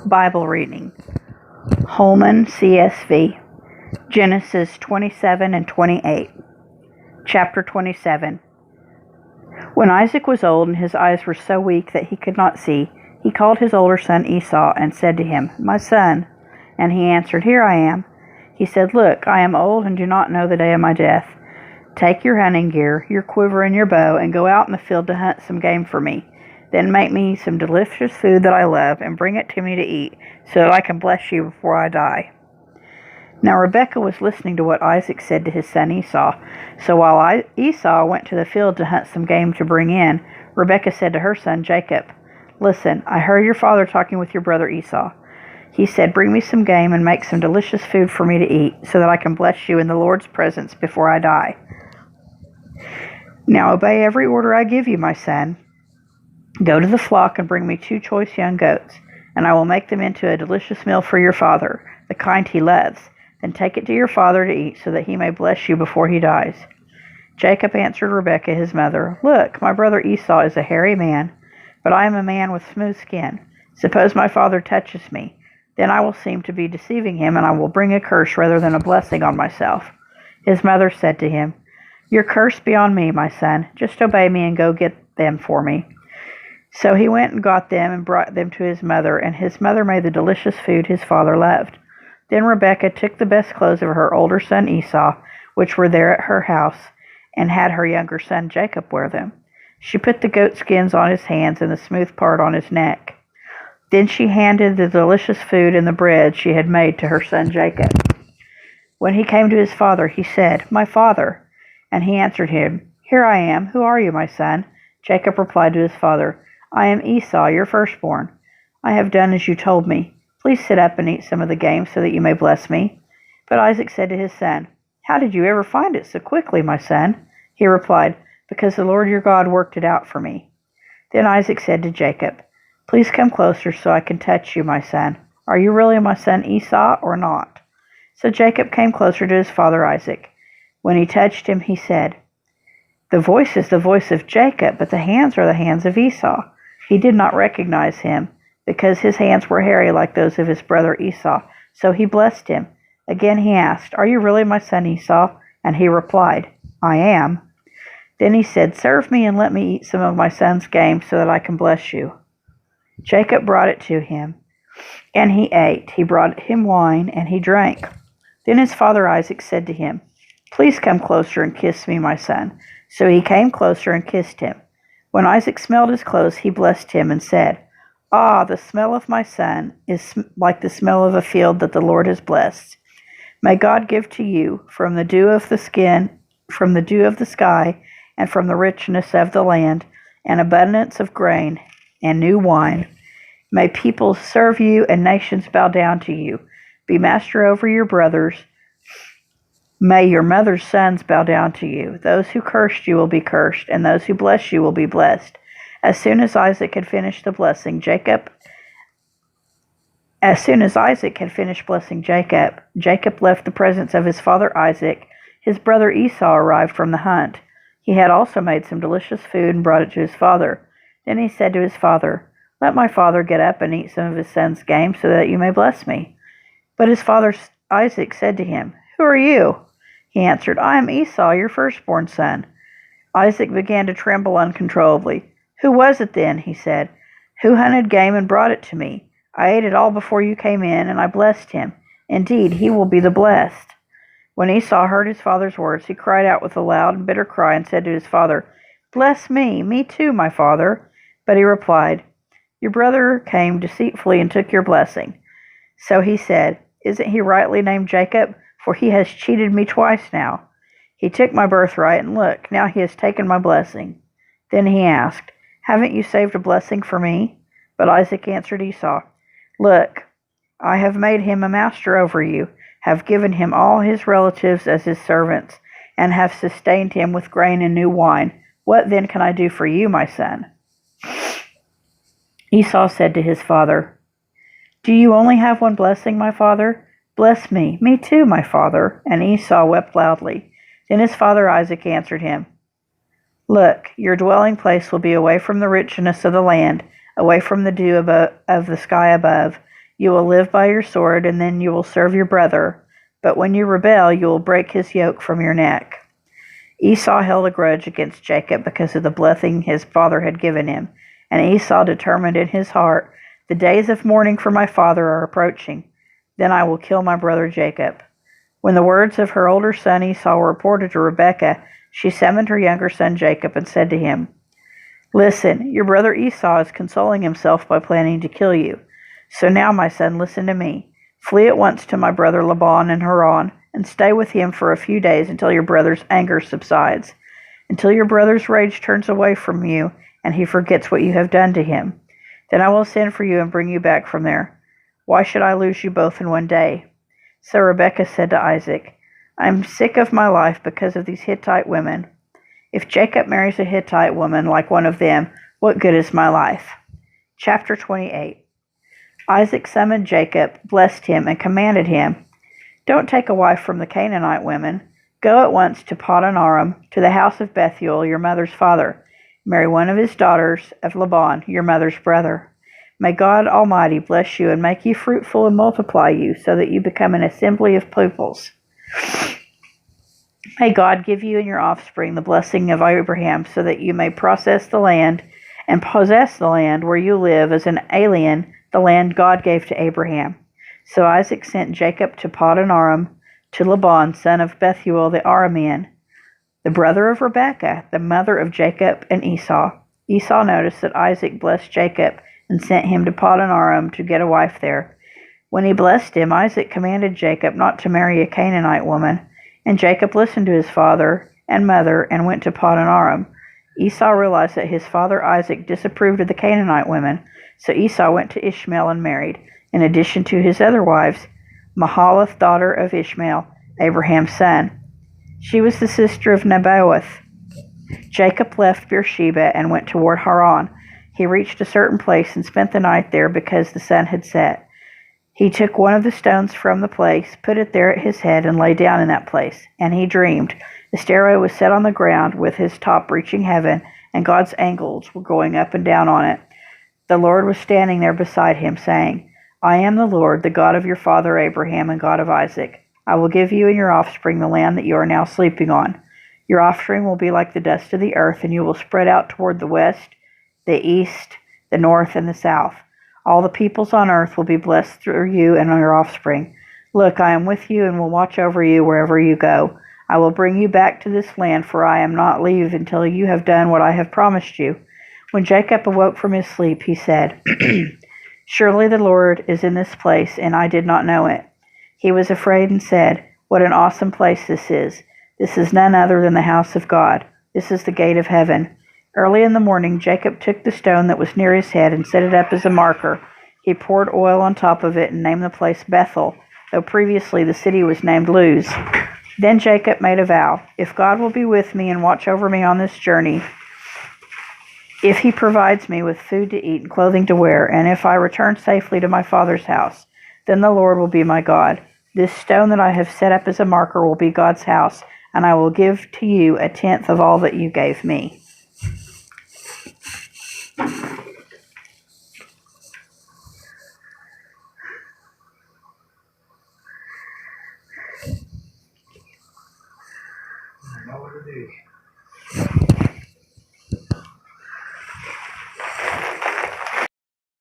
Bible reading. Holman CSV Genesis 27 and 28. Chapter 27. When Isaac was old and his eyes were so weak that he could not see, he called his older son Esau and said to him, "My son." And he answered, "Here I am." He said, "Look, I am old and do not know the day of my death. Take your hunting gear, your quiver and your bow, and go out in the field to hunt some game for me. Then make me some delicious food that I love, and bring it to me to eat, so that I can bless you before I die." Now Rebekah was listening to what Isaac said to his son Esau. So while Esau went to the field to hunt some game to bring in, Rebekah said to her son Jacob, "Listen, I heard your father talking with your brother Esau. He said, 'Bring me some game and make some delicious food for me to eat, so that I can bless you in the Lord's presence before I die.' Now obey every order I give you, my son. Go to the flock and bring me 2 choice young goats, and I will make them into a delicious meal for your father, the kind he loves. Then take it to your father to eat, so that he may bless you before he dies." Jacob answered Rebekah his mother, "Look, my brother Esau is a hairy man, but I am a man with smooth skin. Suppose my father touches me. Then I will seem to be deceiving him, and I will bring a curse rather than a blessing on myself." His mother said to him, "Your curse be on me, my son. Just obey me and go get them for me." So he went and got them and brought them to his mother, and his mother made the delicious food his father loved. Then Rebekah took the best clothes of her older son Esau, which were there at her house, and had her younger son Jacob wear them. She put the goat skins on his hands and the smooth part on his neck. Then she handed the delicious food and the bread she had made to her son Jacob. When he came to his father, he said, "My father." And he answered him, "Here I am. Who are you, my son?" Jacob replied to his father, "I am Esau, your firstborn. I have done as you told me. Please sit up and eat some of the game so that you may bless me." But Isaac said to his son, "How did you ever find it so quickly, my son?" He replied, "Because the Lord your God worked it out for me." Then Isaac said to Jacob, "Please come closer so I can touch you, my son. Are you really my son Esau or not?" So Jacob came closer to his father Isaac. When he touched him, he said, "The voice is the voice of Jacob, but the hands are the hands of Esau." He did not recognize him, because his hands were hairy like those of his brother Esau. So he blessed him. Again he asked, "Are you really my son Esau?" And he replied, "I am." Then he said, "Serve me and let me eat some of my son's game so that I can bless you." Jacob brought it to him, and he ate. He brought him wine, and he drank. Then his father Isaac said to him, "Please come closer and kiss me, my son." So he came closer and kissed him. When Isaac smelled his clothes, he blessed him and said, "Ah, the smell of my son is like the smell of a field that the Lord has blessed. May God give to you from the dew of the sky, and from the richness of the land, an abundance of grain and new wine. May people serve you and nations bow down to you. Be master over your brothers. May your mother's sons bow down to you. Those who cursed you will be cursed, and those who bless you will be blessed." As soon as Isaac had finished blessing Jacob, Jacob left the presence of his father Isaac. His brother Esau arrived from the hunt. He had also made some delicious food and brought it to his father. Then he said to his father, "Let my father get up and eat some of his son's game so that you may bless me." But his father Isaac said to him, "Who are you?" He answered, "I am Esau, your firstborn son." Isaac began to tremble uncontrollably. "Who was it then?" he said. "Who hunted game and brought it to me? I ate it all before you came in, and I blessed him. Indeed, he will be the blessed." When Esau heard his father's words, he cried out with a loud and bitter cry and said to his father, "Bless me too, my father." But he replied, "Your brother came deceitfully and took your blessing." So he said, "Isn't he rightly named Jacob? For he has cheated me twice now. He took my birthright, and look, now he has taken my blessing." Then he asked, "Haven't you saved a blessing for me?" But Isaac answered Esau, "Look, I have made him a master over you, have given him all his relatives as his servants, and have sustained him with grain and new wine. What then can I do for you, my son?" Esau said to his father, "Do you only have one blessing, my father? Bless me too, my father." And Esau wept loudly. Then his father Isaac answered him, "Look, your dwelling place will be away from the richness of the land, away from the dew of the sky above. You will live by your sword, and then you will serve your brother. But when you rebel, you will break his yoke from your neck." Esau held a grudge against Jacob because of the blessing his father had given him, and Esau determined in his heart, "The days of mourning for my father are approaching. Then I will kill my brother Jacob." When the words of her older son Esau were reported to Rebekah, she summoned her younger son Jacob and said to him, "Listen, your brother Esau is consoling himself by planning to kill you. So now, my son, listen to me. Flee at once to my brother Laban in Haran, and stay with him for a few days until your brother's anger subsides, until your brother's rage turns away from you and he forgets what you have done to him. Then I will send for you and bring you back from there. Why should I lose you both in one day?" So Rebekah said to Isaac, "I am sick of my life because of these Hittite women. If Jacob marries a Hittite woman like one of them, what good is my life?" Chapter 28. Isaac summoned Jacob, blessed him, and commanded him, "Don't take a wife from the Canaanite women. Go at once to Padan Aram, to the house of Bethuel, your mother's father. Marry one of his daughters of Laban, your mother's brother. May God Almighty bless you and make you fruitful and multiply you, so that you become an assembly of peoples. May God give you and your offspring the blessing of Abraham, so that you may possess the land where you live as an alien, the land God gave to Abraham." So Isaac sent Jacob to Padan Aram, to Laban, son of Bethuel the Aramean, the brother of Rebekah, the mother of Jacob and Esau. Esau noticed that Isaac blessed Jacob and sent him to Padan Aram to get a wife there. When he blessed him, Isaac commanded Jacob not to marry a Canaanite woman, and Jacob listened to his father and mother and went to Padan Aram. Esau realized that his father Isaac disapproved of the Canaanite women, so Esau went to Ishmael and married, in addition to his other wives, Mahalath, daughter of Ishmael, Abraham's son. She was the sister of Nebaioth. Jacob left Beersheba and went toward Haran. He reached a certain place and spent the night there because the sun had set. He took one of the stones from the place, put it there at his head, and lay down in that place. And he dreamed. The stairway was set on the ground with his top reaching heaven, and God's angels were going up and down on it. The Lord was standing there beside him, saying, "I am the Lord, the God of your father Abraham and God of Isaac. I will give you and your offspring the land that you are now sleeping on. Your offspring will be like the dust of the earth, and you will spread out toward the west, the east, the north, and the south. All the peoples on earth will be blessed through you and your offspring. Look, I am with you and will watch over you wherever you go. I will bring you back to this land, for I am not leave until you have done what I have promised you." When Jacob awoke from his sleep, he said, "Surely the Lord is in this place, and I did not know it." He was afraid and said, "What an awesome place this is. This is none other than the house of God. This is the gate of heaven." Early in the morning, Jacob took the stone that was near his head and set it up as a marker. He poured oil on top of it and named the place Bethel, though previously the city was named Luz. Then Jacob made a vow, "If God will be with me and watch over me on this journey, if he provides me with food to eat and clothing to wear, and if I return safely to my father's house, then the Lord will be my God. This stone that I have set up as a marker will be God's house, and I will give to you a tenth of all that you gave me."